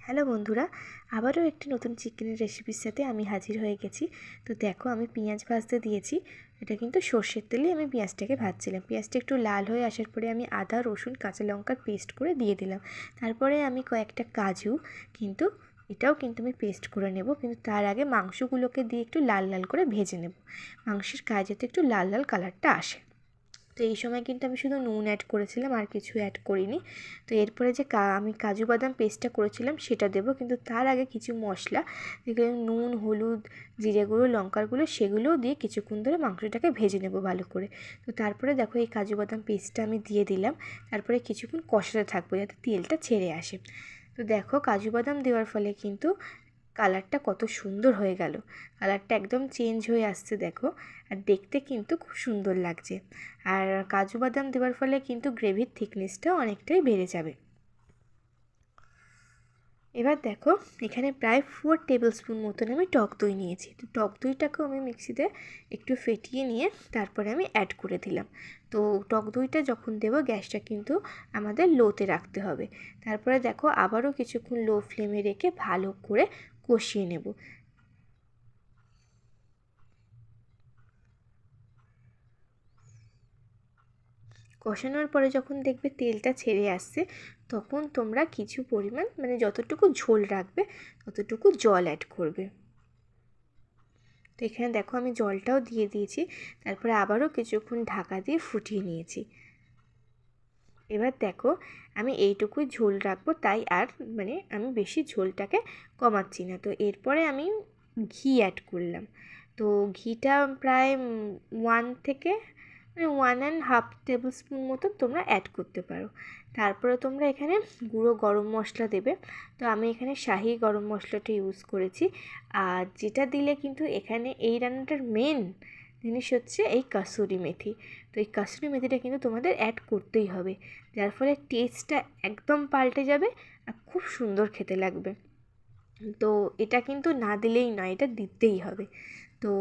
Hello বন্ধুরা, আবারও একটি নতুন চিকেনের রেসিপির সাথে আমি হাজির হয়ে গেছি। তো দেখো, আমি পেঁয়াজ ভাজতে দিয়েছি। এটা কিন্তু সর্ষের তেলে আমি পেঁয়াজটাকে ভাজছিলাম। পেঁয়াজটা একটু লাল হয়ে আসার পরে আমি আদা, রসুন, কাঁচা লঙ্কার পেস্ট করে দিয়ে দিলাম। তারপরে আমি কয়েকটা কাজু কিন্তু এটাও কিন্তু আমি পেস্ট করে নেব, কিন্তু তার আগে মাংসগুলোকে দিয়ে একটু লাল লাল করে ভেজে নেব। মাংসের গায়ে যাতে একটু লাল লাল কালারটা আসে। তো এই সময় কিন্তু আমি শুধু নুন অ্যাড করেছিলাম, আর কিছু অ্যাড করিনি। তো এরপরে যে আমি কাজু বাদাম পেস্টটা করেছিলাম সেটা দেবো, কিন্তু তার আগে কিছু মশলা, যেগুলো নুন, হলুদ, জিরে গুঁড়ো, লঙ্কার গুঁড়ো, সেগুলোও দিয়ে কিছুক্ষণ ধরে মাংসটাকে ভেজে নেব ভালো করে। তো তারপরে দেখো, এই কাজু বাদাম পেস্টটা আমি দিয়ে দিলাম। তারপরে কিছুক্ষণ কষাতে থাকবো যাতে তেলটা ছেড়ে আসে। তো দেখো, কাজু বাদাম দেওয়ার ফলে কিন্তু কালারটা কত সুন্দর হয়ে গেল। কালারটা একদম চেঞ্জ হয়ে আসছে দেখো, আর দেখতে কিন্তু খুব সুন্দর লাগছে। আর কাজু বাদাম দেওয়ার ফলে কিন্তু গ্রেভির থিকনেসটাও অনেকটাই বেড়ে যাবে। এবার দেখো, এখানে প্রায় 4 টেবিল স্পুন মতন আমি টক দই নিয়েছি। তো টক দইটাকেও আমি মিক্সিতে একটু ফেটিয়ে নিয়ে তারপরে আমি অ্যাড করে দিলাম। তো টক দইটা যখন দেবো, গ্যাসটা কিন্তু আমাদের লোতে রাখতে হবে। তারপরে দেখো, আবারও কিছুক্ষণ লো ফ্লেমে রেখে ভালো করে কষিয়ে নেব। কষানোর পরে যখন দেখবে তেলটা ছেড়ে আসছে, তখন তোমরা কিছু পরিমাণ, মানে যতটুকু ঝোল রাখবে ততটুকু জল অ্যাড করবে। তো এখানে দেখো, আমি জলটাও দিয়ে দিয়েছি। তারপরে আবারও কিছুক্ষণ ঢাকা দিয়ে ফুটিয়ে নিয়েছি। এবার দেখো, আমি এইটুকুই ঝোল রাখবো, তাই আর আমি বেশি ঝোলটাকে কমাচ্ছি না। তো এরপরে আমি ঘি অ্যাড করলাম। তো ঘিটা প্রায় 1.5 টেবিল স্পুন মতো তোমরা অ্যাড করতে পারো। তারপরে তোমরা এখানে গুঁড়ো গরম মশলা দেবে। তো আমি এখানে শাহি গরম মশলাটা ইউজ করেছি। আর যেটা দিলে কিন্তু এখানে এই রান্নাটার মেন জিনিস হচ্ছে এই কাসুরি মেথি। তো এই কাসুরি মেথিটা কিন্তু তোমাদের অ্যাড করতেই হবে, যার ফলে টেস্টটা একদম পাল্টে যাবে আর খুব সুন্দর খেতে লাগবে। তো এটা কিন্তু না দিলেই নয়, এটা দিতেই হবে। তো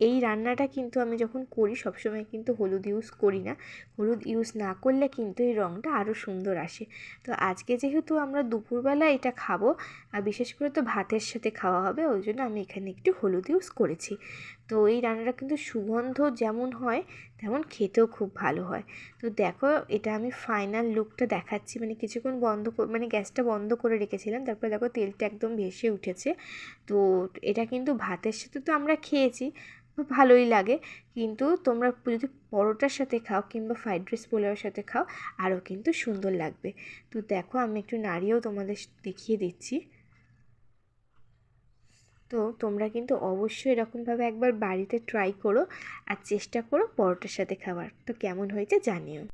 এই রান্নাটা কিন্তু আমি যখন করি সবসময় কিন্তু হলুদ ইউজ করি না। হলুদ ইউজ না করলে কিন্তু এই রঙটা আরও সুন্দর আসে। তো আজকে যেহেতু আমরা দুপুরবেলা এটা খাবো, আর বিশেষ করে তো ভাতের সাথে খাওয়া হবে, ওই জন্য আমি এখানে একটু হলুদ ইউজ করেছি। তো এই রান্নাটা কিন্তু সুগন্ধ যেমন হয় তেমন খেতেও খুব ভালো হয়। তো দেখো, এটা আমি ফাইনাল লুকটা দেখাচ্ছি। কিছুক্ষণ গ্যাসটা বন্ধ করে রেখেছিলাম। তারপরে দেখো, তেলটা একদম ভেসে উঠেছে। তো এটা কিন্তু ভাতের সাথে তো আমরা খেয়েছি, ভালোই লাগে। কিন্তু তোমরা যদি পরোটার সাথে খাও কিংবা ফ্রাইড রাইস পোলাওয়ের সাথে খাও, আরও কিন্তু সুন্দর লাগবে। তো দেখো, আমি একটু নাড়িয়েও তোমাদের দেখিয়ে দিচ্ছি। তো তোমরা কিন্তু অবশ্যই এরকমভাবে একবার বাড়িতে ট্রাই করো, আর চেষ্টা করো পরোটার সাথে খাবার। তো কেমন হয়েছে জানিও।